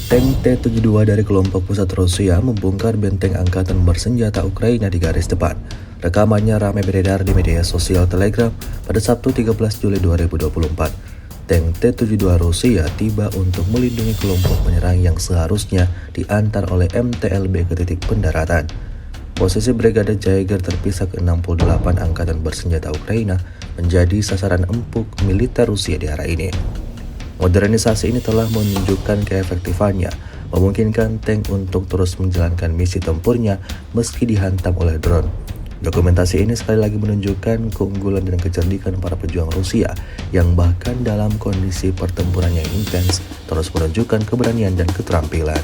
Tank T-72 dari kelompok pusat Rusia membongkar benteng angkatan bersenjata Ukraina di garis depan. Rekamannya ramai beredar di media sosial Telegram pada Sabtu 13 Juli 2024. Tank T-72 Rusia tiba untuk melindungi kelompok penyerang yang seharusnya diantar oleh MTLB ke titik pendaratan. Posisi Brigade Jaeger terpisah ke-68 angkatan bersenjata Ukraina menjadi sasaran empuk militer Rusia di arah ini. Modernisasi ini telah menunjukkan keefektifannya, memungkinkan tank untuk terus menjalankan misi tempurnya meski dihantam oleh drone. Dokumentasi ini sekali lagi menunjukkan keunggulan dan kecerdikan para pejuang Rusia yang bahkan dalam kondisi pertempuran yang intens terus menunjukkan keberanian dan keterampilan.